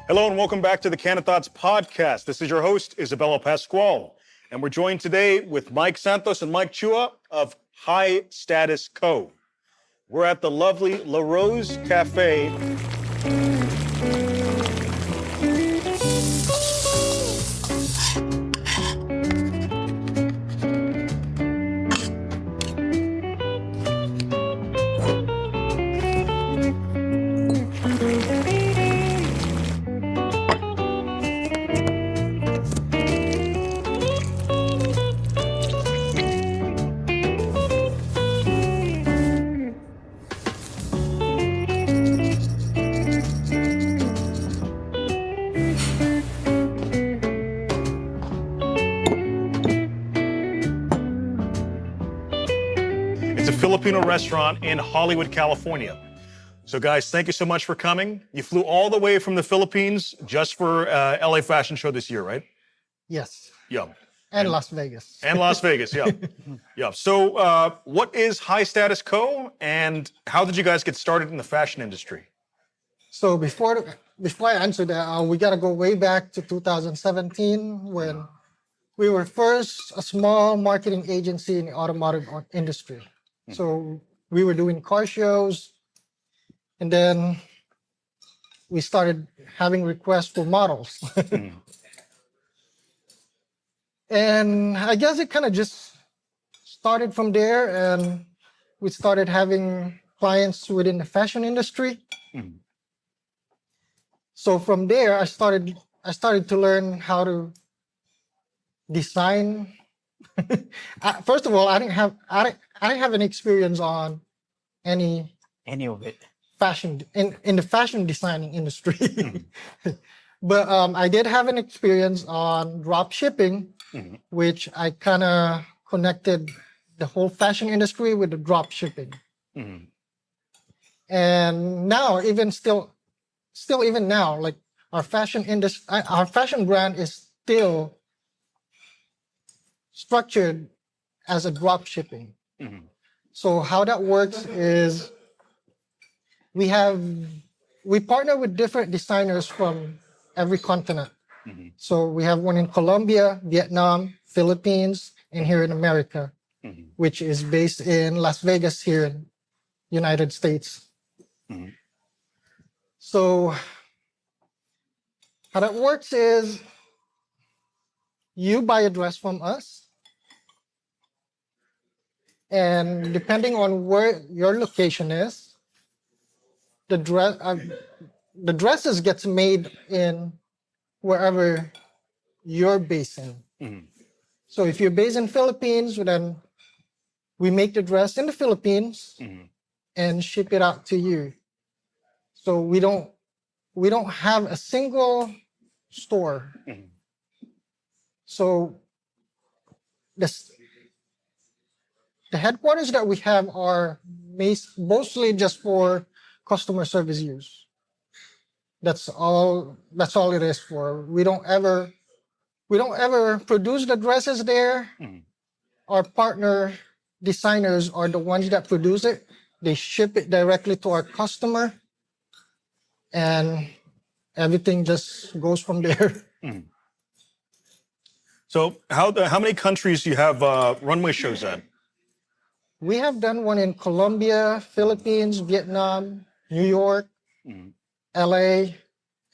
Hello and welcome back to the Candid Thoughts Podcast. This is your host, Isabelo Pascual, and we're joined today with Mike Santos and Mike Chua of High Status Co. We're at the lovely La Rose Cafe. It's a Filipino restaurant in Hollywood, California. So guys, thank you so much for coming. You flew all the way from the Philippines just for LA Fashion Show this year, right? Yes. Yeah. And Las Vegas. And Las Vegas, yeah. Yeah. So what is High Status Co. and how did you guys get started in the fashion industry? So before I answer that, we got to go way back to 2017 when we were first a small marketing agency in the automotive industry. So we were doing car shows, and then we started having requests for models. And I guess it kind of just started from there, and we started having clients within the fashion industry. So from there, I started to learn how to design. First of all, I didn't have any experience on any of it. fashion in the fashion designing industry. But I did have an experience on drop shipping, which I kind of connected the whole fashion industry with the drop shipping. And now, even now, like our fashion brand is still structured as a drop shipping. So how that works is we partner with different designers from every continent. So we have one in Colombia, Vietnam, Philippines, and here in America, which is based in Las Vegas here in United States. So how that works is you buy a dress from us, and depending on where your location is, the dresses gets made in wherever you're based in. So if you're based in Philippines, then we make the dress in the Philippines and ship it out to you. So we don't have a single store. So the headquarters that we have are mostly just for customer service use. That's all it is for. We don't ever produce the dresses there. Our partner designers are the ones that produce it. They ship it directly to our customer, and everything just goes from there. So how many countries do you have runway shows at? We have done one in Colombia, Philippines, Vietnam, New York, LA,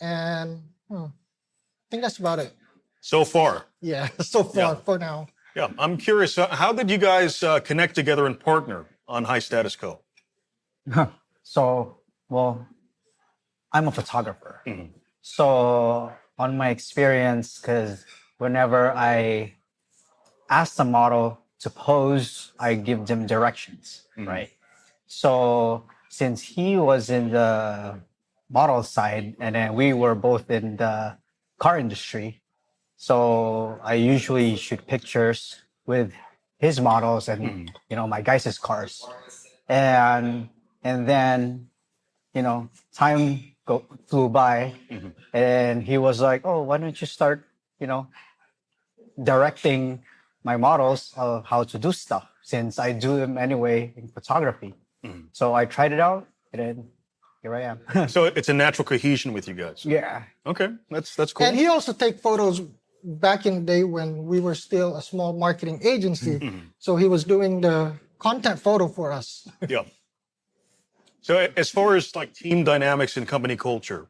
and I think that's about it. So far? Yeah, so far, for now. Yeah, I'm curious, how did you guys connect together and partner on High Status Co? So, well, I'm a photographer. So on my experience, because whenever I ask the model to pose, I give them directions, right? So since he was in the model side and then we were both in the car industry, so I usually shoot pictures with his models and my guys' cars, and then time flew by, and he was like, "Oh, why don't you start, directing my models of how to do stuff, since I do them anyway in photography." So I tried it out, and then here I am. So it's a natural cohesion with you guys. Yeah. Okay, that's cool. And he also take photos back in the day when we were still a small marketing agency. So he was doing the content photo for us. Yeah. So as far as like team dynamics and company culture,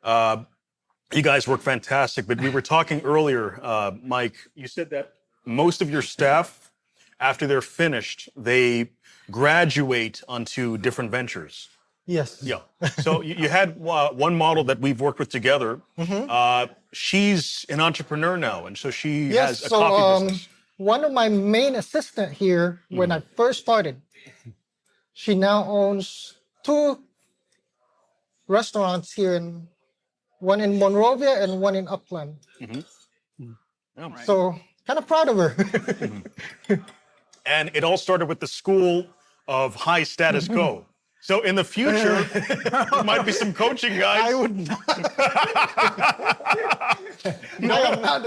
you guys work fantastic. But we were talking earlier, Mike, you said that most of your staff, after they're finished, they graduate onto different ventures. Yes. Yeah. So you had one model that we've worked with together. She's an entrepreneur now, and so she Yes. has a So coffee business. one of my main assistant here when I first started, she now owns 2 restaurants here one in Monrovia and one in Upland. Oh, So kind of proud of her. And it all started with the school of high status quo. So in the future, there might be some coaching guys. I would not. I am not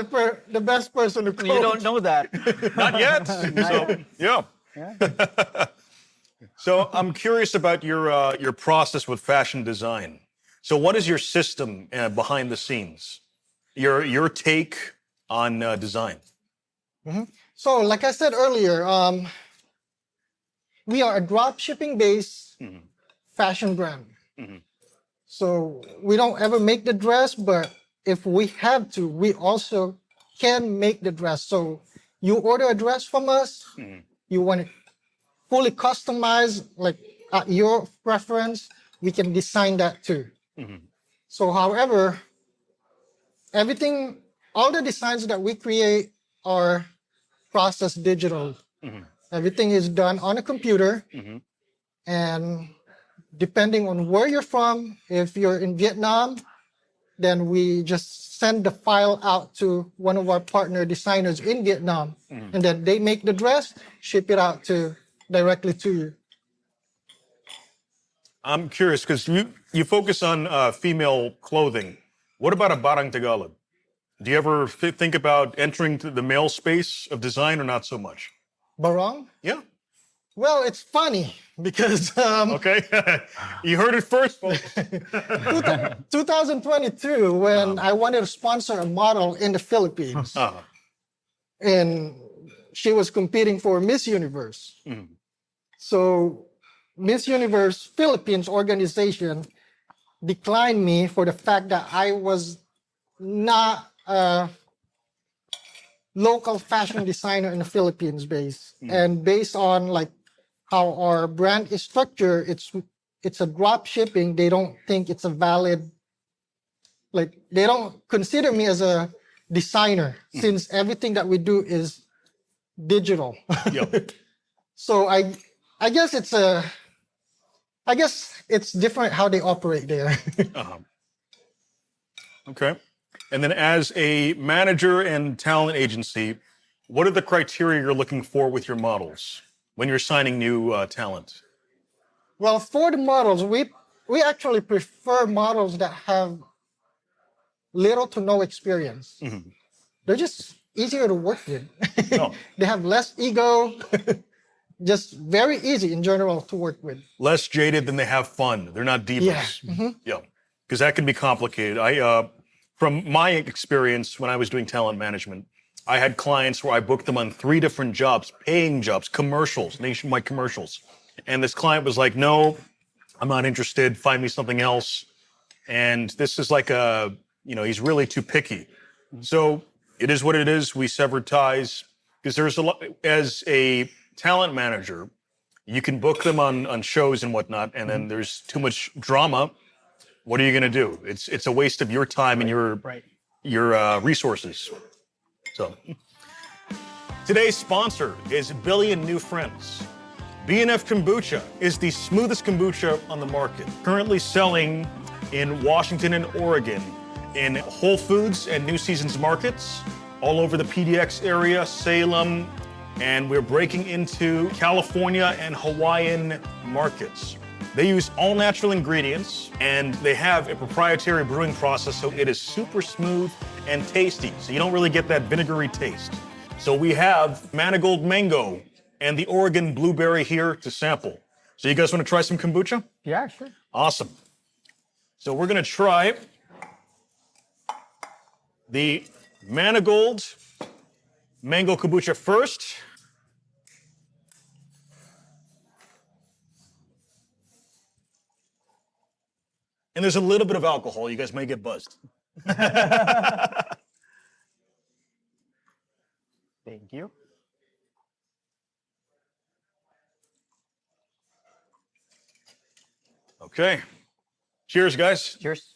the best person to coach. You don't know that. Not yet. So yeah. So I'm curious about your process with fashion design. So what is your system behind the scenes? Your take on design? So like I said earlier, we are a drop shipping based fashion brand. So we don't ever make the dress, but if we have to, we also can make the dress. So you order a dress from us, you want it fully customized, like at your preference, we can design that too. So however, all the designs that we create are processed digital. Everything is done on a computer. And depending on where you're from, if you're in Vietnam, then we just send the file out to one of our partner designers in Vietnam. And then they make the dress, ship it out directly to you. I'm curious because you focus on female clothing. What about a Barang Tagalog? Do you ever think about entering the male space of design or not so much? Barong? Yeah. Well, it's funny because Okay. You heard it first, folks. 2022, when I wanted to sponsor a model in the Philippines, and she was competing for Miss Universe. So Miss Universe Philippines organization declined me for the fact that I was not a local fashion designer in the Philippines based. And based on like how our brand is structured, it's a drop shipping. They don't think it's a valid, like they don't consider me as a designer since everything that we do is digital. Yep. So I guess it's different how they operate there. Okay. And then as a manager and talent agency, what are the criteria you're looking for with your models when you're signing new talent? Well, for the models, we actually prefer models that have little to no experience. They're just easier to work with. Oh. They have less ego. Just very easy in general to work with. Less jaded than they have fun. They're not divas. Yeah. Because that can be complicated. From my experience when I was doing talent management, I had clients where I booked them on 3 different jobs, paying jobs, commercials, nationwide commercials. And this client was like, no, I'm not interested. Find me something else. And this is like he's really too picky. So it is what it is. We severed ties because there's a lot, as a talent manager, you can book them on shows and whatnot. And then there's too much drama. What are you going to do? It's a waste of your time and your resources. So today's sponsor is Billion New Friends. B&F Kombucha is the smoothest kombucha on the market. Currently selling in Washington and Oregon, in Whole Foods and New Seasons markets, all over the PDX area, Salem, and we're breaking into California and Hawaiian markets. They use all natural ingredients, and they have a proprietary brewing process, so it is super smooth and tasty. So you don't really get that vinegary taste. So we have Manigold Mango and the Oregon Blueberry here to sample. So you guys want to try some kombucha? Yeah, sure. Awesome. So we're going to try the Manigold Mango Kombucha first. And there's a little bit of alcohol. You guys may get buzzed. Thank you. Okay. Cheers, guys. Cheers.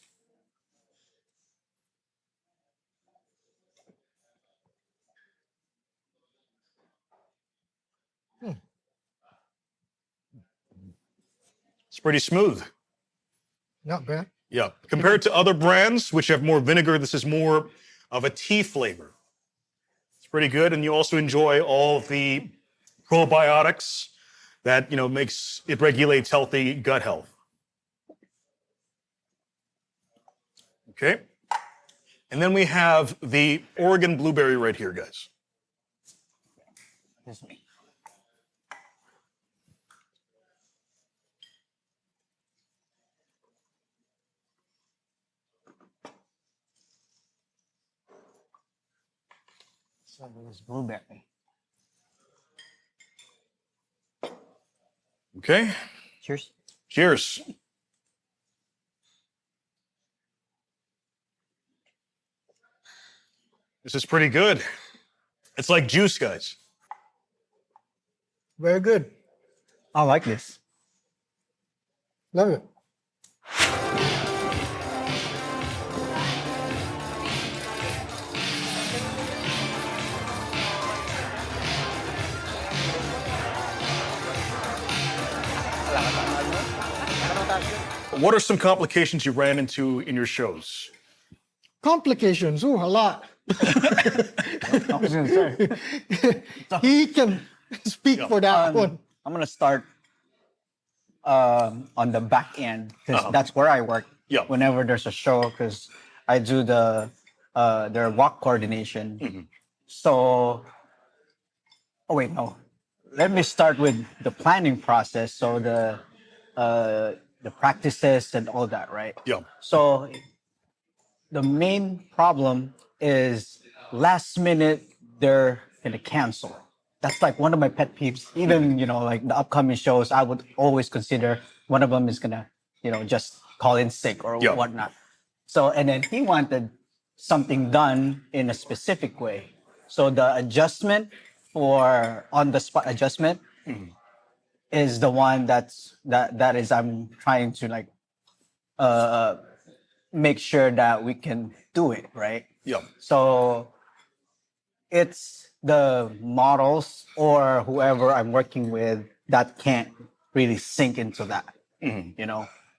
It's pretty smooth. Not bad. Yeah. Compared to other brands, which have more vinegar, this is more of a tea flavor. It's pretty good. And you also enjoy all the probiotics that, makes it regulates healthy gut health. Okay. And then we have the Oregon blueberry right here, guys. This one. So this blueberry. Okay. Cheers. Cheers. This is pretty good. It's like juice, guys. Very good. I like this. Love it. What are some complications you ran into in your shows? Complications. Ooh, a lot. I was gonna say. He can speak for that one. I'm gonna start on the back end because that's where I work. Yeah. Whenever there's a show, because I do their walk coordination. Mm-hmm. So, oh wait, no. Let me start with the planning process. So the practices and all that, right? Yeah. So the main problem is last minute they're gonna cancel. That's like one of my pet peeves. Even like the upcoming shows, I would always consider one of them is gonna just call in sick or Yeah. whatnot. So and then he wanted something done in a specific way. So the adjustment for on the spot adjustment is the one that is I'm trying to like make sure that we can do it, right? Yeah. So it's the models or whoever I'm working with that can't really sink into that,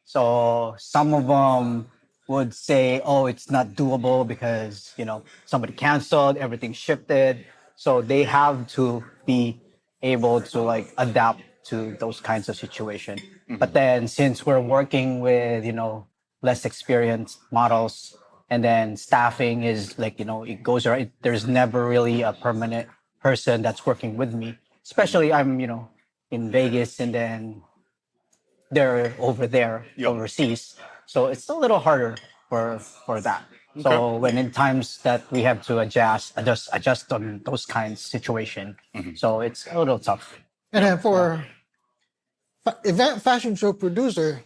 So some of them would say, oh, it's not doable because, somebody canceled, everything shifted. So they have to be able to like adapt to those kinds of situations. But then since we're working with, less experienced models, and then staffing is like, it goes around. There's never really a permanent person that's working with me, especially I'm, in Vegas and then they're over there overseas. So it's a little harder for that. Okay. So when in times that we have to adjust on those kinds of situation. So it's a little tough. And then for event fashion show producer,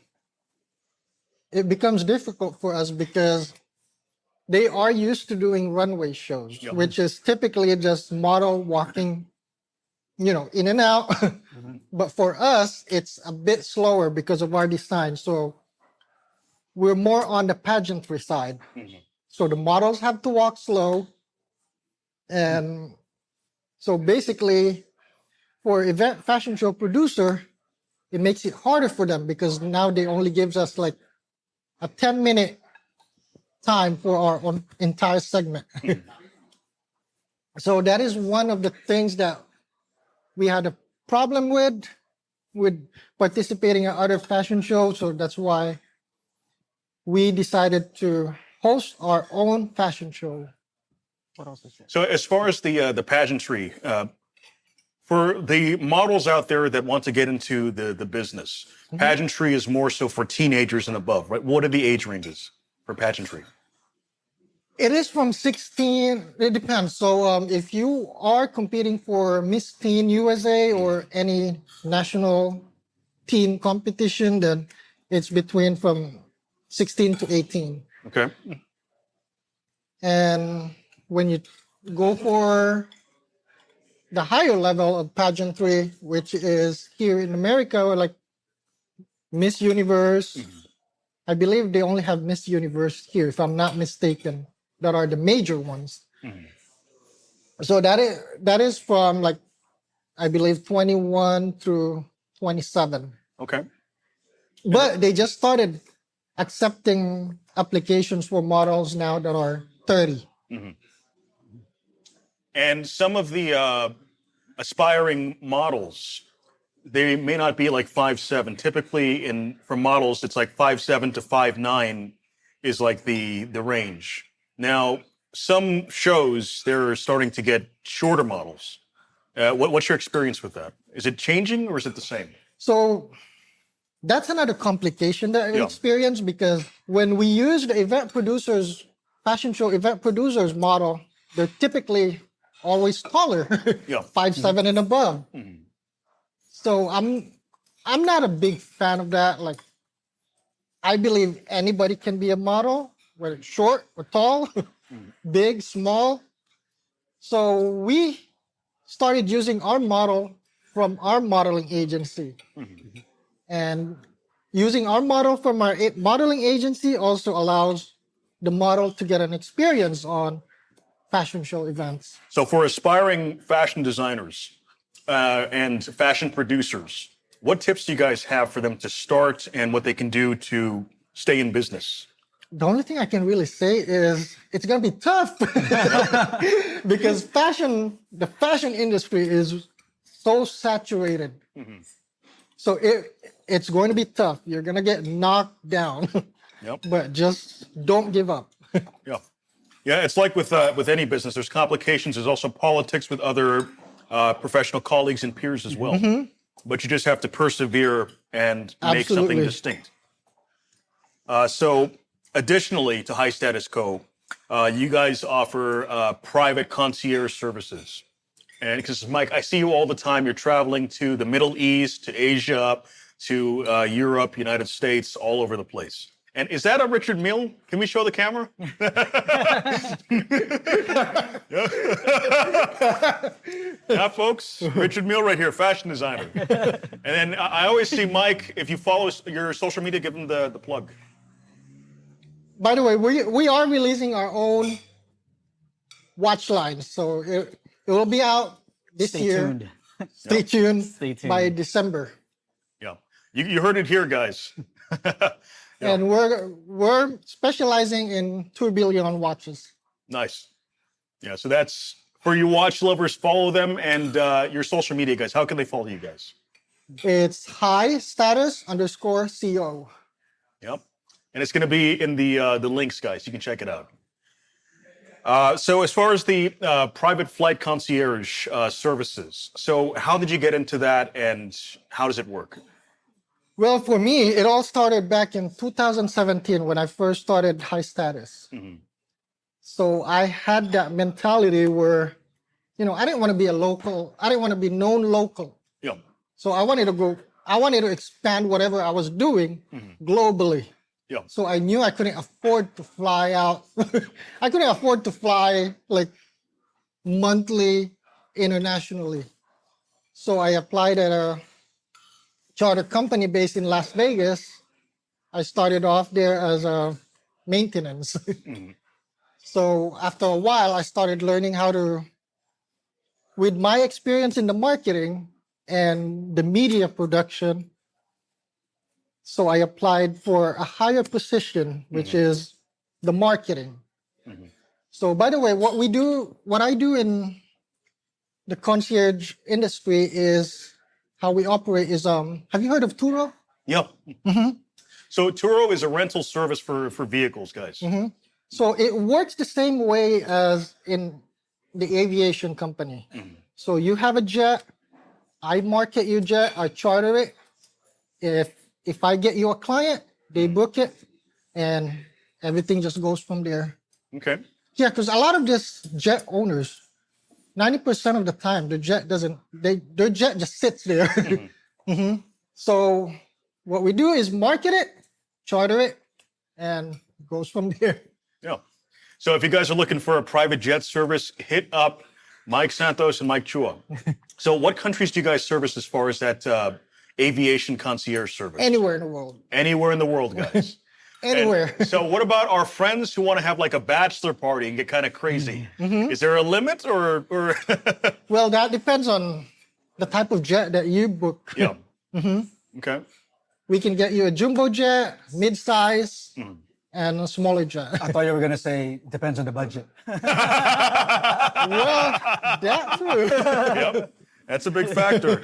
it becomes difficult for us because they are used to doing runway shows, which is typically just model walking, in and out. But for us, it's a bit slower because of our design. So we're more on the pageantry side. So the models have to walk slow. And so basically, for event fashion show producer, it makes it harder for them because now they only gives us like a 10-minute time for our entire segment. So that is one of the things that we had a problem with participating in other fashion shows. So that's why we decided to host our own fashion show. What else is there? So as far as the pageantry, For the models out there that want to get into the business, pageantry is more so for teenagers and above, right? What are the age ranges for pageantry? It is from 16. It depends. So if you are competing for Miss Teen USA or any national teen competition, then it's between from 16 to 18. Okay. And when you go for the higher level of pageantry, which is here in America, like Miss Universe, I believe they only have Miss Universe here, if I'm not mistaken, that are the major ones. So that is from like, I believe 21 through 27. Okay. But they just started accepting applications for models now that are 30. And some of the aspiring models, they may not be like 5'7". Typically, for models, it's like 5'7" to 5'9" is like the range. Now, some shows they're starting to get shorter models. What's your experience with that? Is it changing or is it the same? So that's another complication that I experienced, because when we use the event producers, fashion show event producers model, they're typically always taller, 5'7" and above. So I'm not a big fan of that. Like, I believe anybody can be a model, whether it's short or tall, big, small. So we started using our model from our modeling agency. And using our model from our modeling agency also allows the model to get an experience on fashion show events. So for aspiring fashion designers and fashion producers, what tips do you guys have for them to start and what they can do to stay in business? The only thing I can really say is it's going to be tough because the fashion industry is so saturated. So it's going to be tough. You're going to get knocked down, but just don't give up. Yeah, it's like with any business. There's complications. There's also politics with other professional colleagues and peers as well. But you just have to persevere and make something distinct. So additionally to High Status Co., you guys offer private concierge services. And because, Mike, I see you all the time. You're traveling to the Middle East, to Asia, to Europe, United States, all over the place. And is that a Richard Mille? Can we show the camera? Yeah, folks, Richard Mille right here, fashion designer. And then I always see Mike, if you follow your social media, give him the plug. By the way, we are releasing our own watch line. So it will be out this year. Stay tuned. Stay tuned by December. Yeah, you heard it here, guys. And we're specializing in tourbillon watches. Nice. Yeah, so that's for you watch lovers. Follow them and your social media, guys. How can they follow you guys? It's high_status_co. Yep, and it's going to be in the links, guys. You can check it out. So as far as the private flight concierge services, so how did you get into that, and how does it work? Well, for me, it all started back in 2017 when I first started High Status. So I had that mentality where, I didn't want to be a local. I didn't want to be known local. Yeah. So I wanted to expand whatever I was doing globally. Yeah. So I knew I couldn't afford to fly out. I couldn't afford to fly like monthly internationally. So I applied at a charter company based in Las Vegas. I started off there as a maintenance. So after a while, I started learning how to, with my experience in the marketing and the media production, so I applied for a higher position, which is the marketing. So by the way, what I do in the concierge industry is how we operate is, have you heard of Turo? Yep. So Turo is a rental service for vehicles, guys. So it works the same way as in the aviation company. So you have a jet, I market you jet, I charter it. If I get you a client, they book it, and everything just goes from there. Okay. Yeah, because a lot of this jet owners, 90% of the time, the jet doesn't. Their jet just sits there. Mhm. So what we do is market it, charter it, and it goes from there. Yeah. So if you guys are looking for a private jet service, hit up Mike Santos and Mike Chua. So what countries do you guys service as far as that aviation concierge service? Anywhere in the world. Anywhere in the world, guys. Anywhere. And so what about our friends who want to have like a bachelor party and get kind of crazy? Is there a limit or Well, that depends on the type of jet that you book. Yeah. Okay. We can get you a jumbo jet, mid-size, and a smaller jet. I thought you were gonna say depends on the budget. Well, that too. Yep. That's a big factor.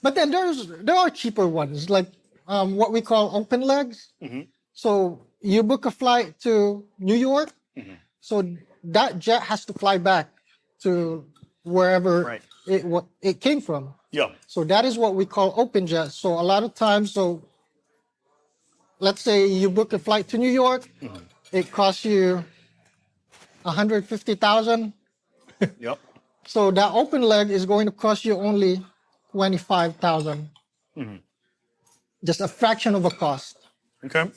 But then there are cheaper ones, like what we call open legs. So you book a flight to New York, so that jet has to fly back to wherever it came from. Yeah. So that is what we call open jets. So a lot of times, let's say you book a flight to New York, it costs you $150,000. Yep. So that open leg is going to cost you only $25,000. Just a fraction of a cost. Okay.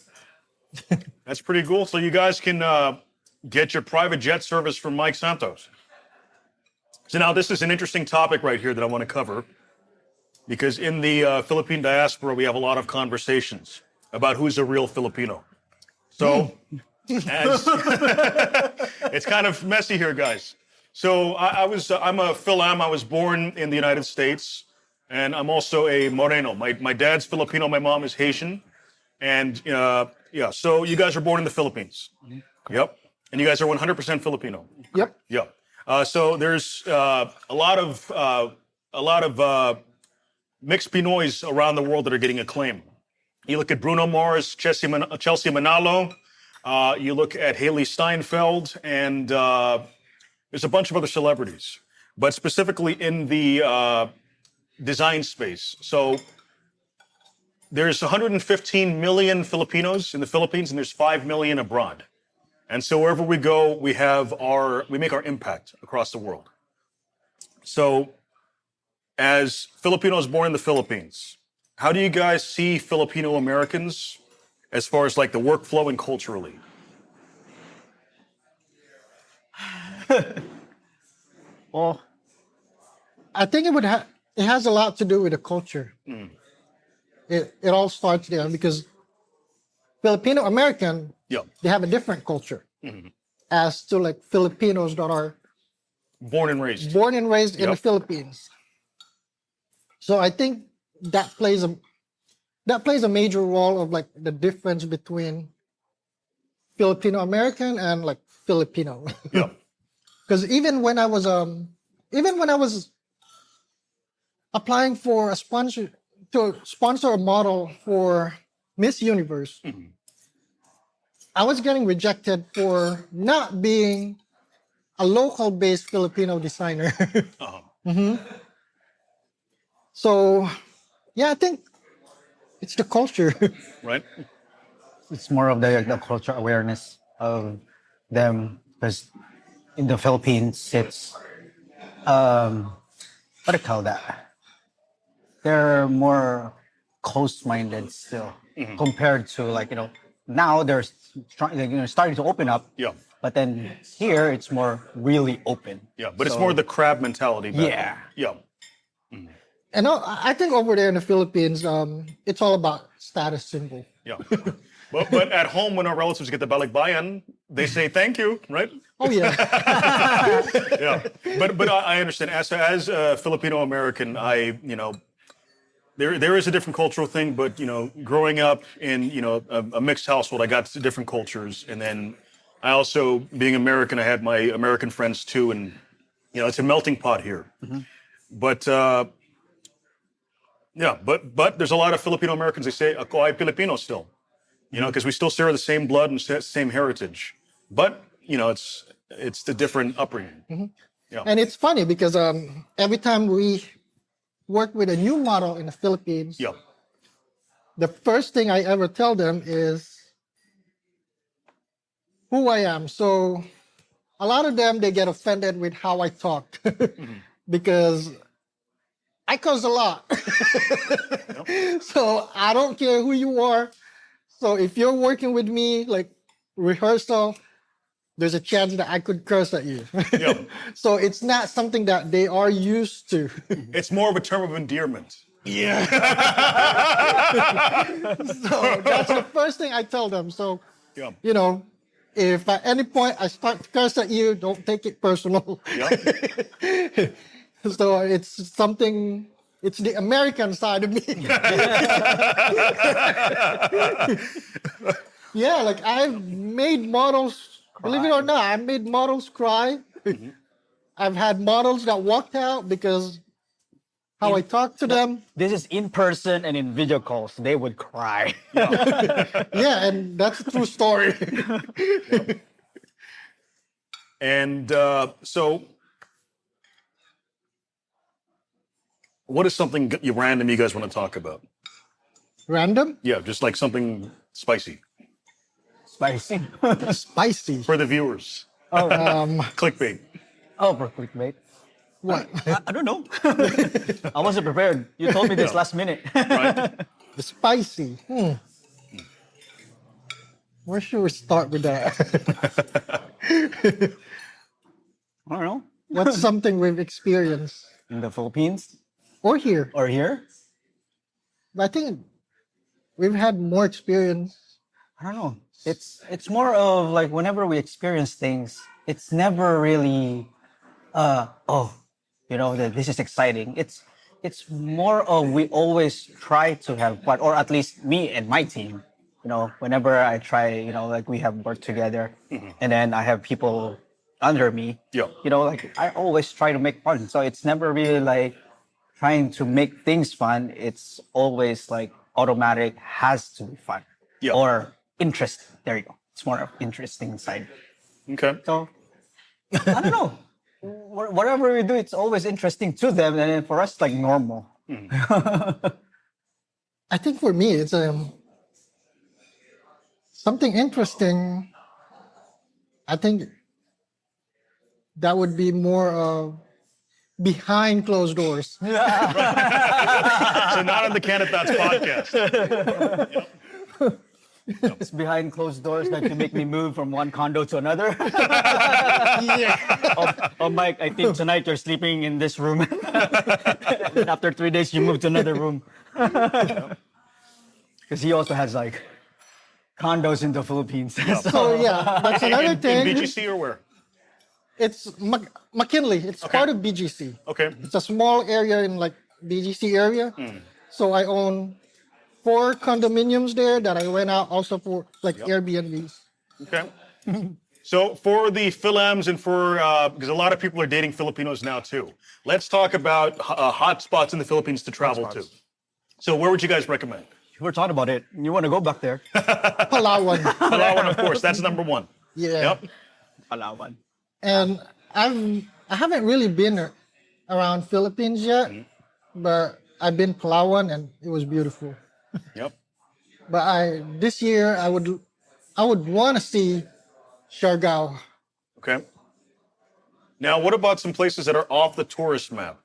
That's pretty cool. So you guys can get your private jet service from Mike Santos. So now this is an interesting topic right here that I want to cover, because in the Philippine diaspora, we have a lot of conversations about who's a real Filipino. So it's kind of messy here, guys. So I'm a Philam. I was born in the United States, and I'm also a Moreno. My dad's Filipino, my mom is Haitian. And yeah, so you guys are born in the Philippines. Yep. And you guys are 100% Filipino. Yep. Yep. So there's a lot of mixed Pinoys around the world that are getting acclaim. You look at Bruno Mars, Chelsea Manalo. You look at Haley Steinfeld, and there's a bunch of other celebrities, but specifically in the design space. So there's 115 million Filipinos in the Philippines, and there's 5 million abroad. And so wherever we go, we make our impact across the world. So as Filipinos born in the Philippines, how do you guys see Filipino Americans as far as like the workflow and culturally? Well, I think it has a lot to do with the culture. It all starts there because Filipino American, they have a different culture as to like Filipinos that are Born and raised in the Philippines. So I think that plays a major role of like the difference between Filipino American and like Filipino. Yeah. Because even when I was applying for a sponsor to sponsor a model for Miss Universe, I was getting rejected for not being a local-based Filipino designer. So, yeah, I think it's the culture. Right. it's more of the cultural awareness of them, because in the Philippines, it's what do you call that? They're more close-minded still compared to now they're starting to open up. Yeah. But then here it's more really open. Yeah. But it's more the crab mentality. Yeah. Yeah. And I think over there in the Philippines, it's all about status symbol. Yeah. But at home, when our relatives get the balikbayan, they say thank you, right? Oh yeah. Yeah. But I understand. As a Filipino American, there is a different cultural thing. But growing up in a mixed household, I got different cultures, and then I also, being American, I had my American friends too, and it's a melting pot here. But yeah, but there's a lot of Filipino Americans. They say "Ako ay Filipino" still, because we still share the same blood and same heritage. But it's the different upbringing. Yeah. And it's funny because every time we work with a new model in the Philippines, Yep. the first thing I ever tell them is who I am. So a lot of them, they get offended with how I talk because I curse a lot. So I don't care who you are. So if you're working with me, like rehearsal, there's a chance that I could curse at you. Yep. So it's not something that they are used to. It's more of a term of endearment. Yeah. So that's the first thing I tell them. So, Yep. you know, if at any point I start to curse at you, don't take it personal. Yep. So it's something, it's the American side of me. Yeah, like I've made models, believe it or not, I've made models cry. I've had models that walked out because how I talk to them. This is in person and in video calls. They would cry. Yeah, and that's a true story. And so, what is something random you guys want to talk about? Random? Yeah, just like something spicy Spicy. Spicy. for the viewers. Clickbait. Oh, for clickbait. What? I don't know. I wasn't prepared. You told me this last minute. Right. Spicy. Where should we start with that? I don't know. What's something we've experienced? In the Philippines Or here? or here? I think we've had more experience. I don't know. It's more of like whenever we experience things, it's never really that this is exciting. It's more of we always try to have fun, or at least me and my team. Whenever I try, like we have worked together, and then I have people under me. Yeah. Like I always try to make fun. So it's never really like trying to make things fun. It's always like automatic has to be fun. Yeah. Or interest. There you go. It's more of interesting side. Okay. So I don't know. Whatever we do, it's always interesting to them, and then for us, like normal. I think for me, it's something interesting. I think that would be more of behind closed doors. So not on the Candid Thoughts podcast. It's behind closed doors that you make me move from one condo to another. Yeah. Oh, Mike, I think tonight you're sleeping in this room. And after 3 days, you move to another room. Because he also has like condos in the Philippines. So yeah, that's another In thing. BGC or where? It's McKinley. It's part of BGC. Okay. It's a small area in like BGC area. So I own 4 condominiums there that I rent out also for like Airbnbs. Okay. So for the Philams and for, because a lot of people are dating Filipinos now too, let's talk about hot spots in the Philippines to travel to. So where would you guys recommend? We're talking about it. You want to go back there? Palawan. Palawan, of course. That's number one. Yeah. Yep. Palawan. And I haven't really been around Philippines yet, but I've been Palawan and it was beautiful. Yep. But this year I would want to see Siargao. Okay. Now, what about some places that are off the tourist map?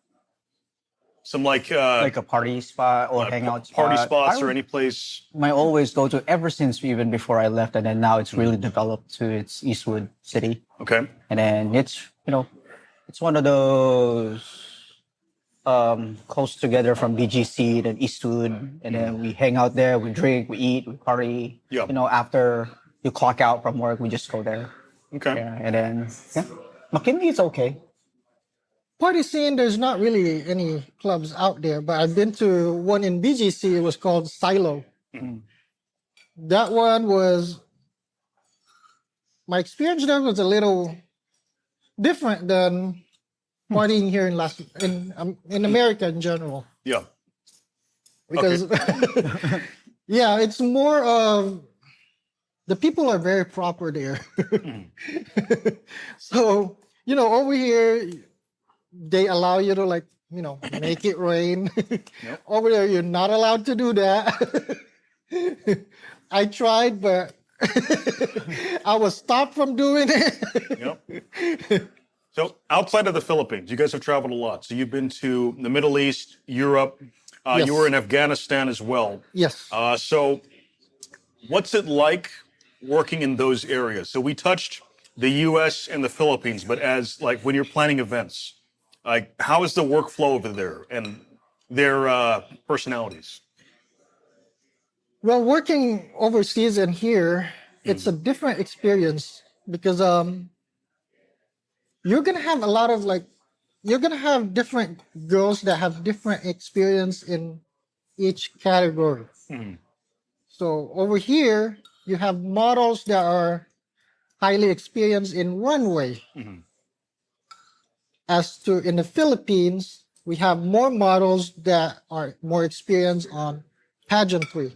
Some like Like a party spot or hangout spot. party spots I or would- any place. I always go to ever since even before I left, and then now it's really developed to its Eastwood City, Okay. and then it's it's one of those close together from BGC then Eastwood, and then we hang out there, we drink, we eat, we party. Yeah. After you clock out from work, we just go there. Okay. Yeah, and then McKinley is okay. Party scene, there's not really any clubs out there, but I've been to one in BGC. It was called Silo. That one was, my experience there was a little different than partying here in America in general. Yeah. Because yeah, it's more of the people are very proper there. So over here they allow you to like make it rain. Yep. Over there, you're not allowed to do that. I tried, but I was stopped from doing it. Yep. So outside of the Philippines, you guys have traveled a lot. So you've been to the Middle East, Europe. Yes. You were in Afghanistan as well. Yes. So what's it like working in those areas? So we touched the U.S. and the Philippines, but as like when you're planning events, like how is the workflow over there and their personalities? Well, working overseas and here, it's a different experience because you're gonna have a lot of you're gonna have different girls that have different experience in each category. So over here, you have models that are highly experienced in runway. As to in the Philippines, we have more models that are more experienced on pageantry.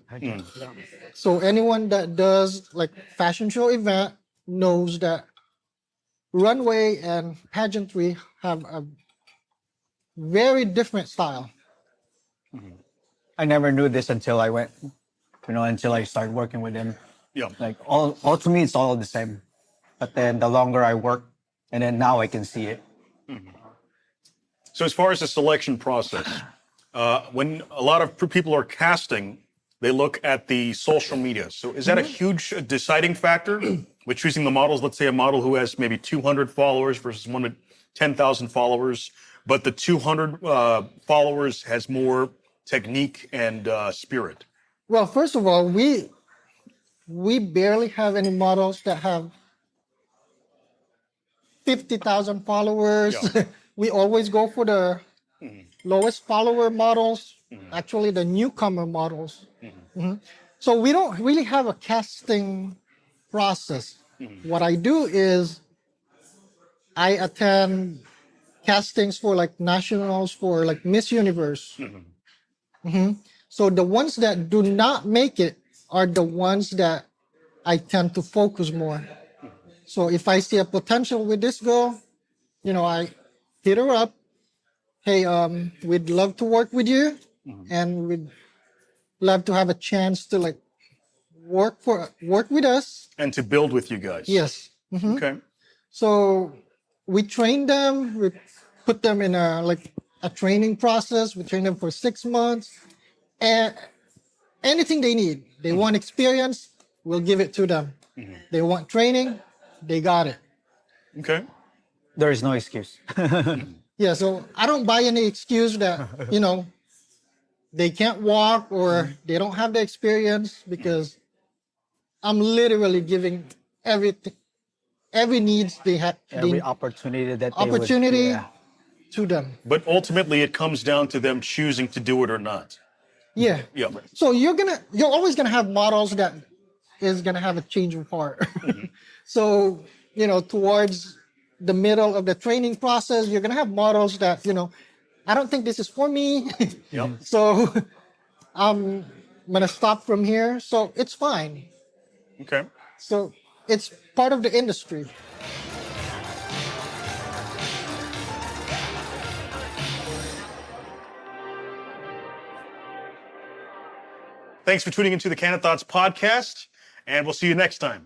So anyone that does like fashion show event knows that runway and pageantry have a very different style. I never knew this until I went, until I started working with him. Yeah. Like all to me, it's all the same. But then the longer I work, and then now I can see it. So as far as the selection process, when a lot of people are casting, they look at the social media. So is that a huge deciding factor with choosing the models? Let's say a model who has maybe 200 followers versus one with 10,000 followers, but the 200 followers has more technique and spirit. Well, first of all, we barely have any models that have 50,000 followers. Yeah. We always go for the lowest follower models, actually the newcomer models. So we don't really have a casting process. What I do is I attend castings for like nationals for like Miss Universe. So the ones that do not make it are the ones that I tend to focus more. So if I see a potential with this girl, I hit her up. Hey, we'd love to work with you, and we'd love to have a chance to like work with us. And to build with you guys. Yes. Okay. So we train them. We put them in a training process. We train them for 6 months, and anything they need. They want experience, we'll give it to them. They want training, they got it. Okay. There is no excuse. Yeah, so I don't buy any excuse that, they can't walk or they don't have the experience, because I'm literally giving everything, every needs they have, Every opportunity that they opportunity would, to them. But ultimately, it comes down to them choosing to do it or not. Yeah. Yeah. So you're always gonna have models that is gonna have a change of heart. So, towards the middle of the training process, you're gonna have models that, I don't think this is for me. Yep. So I'm gonna stop from here. So it's fine. Okay. So it's part of the industry. Thanks for tuning into the Candid Thoughts Podcast, and we'll see you next time.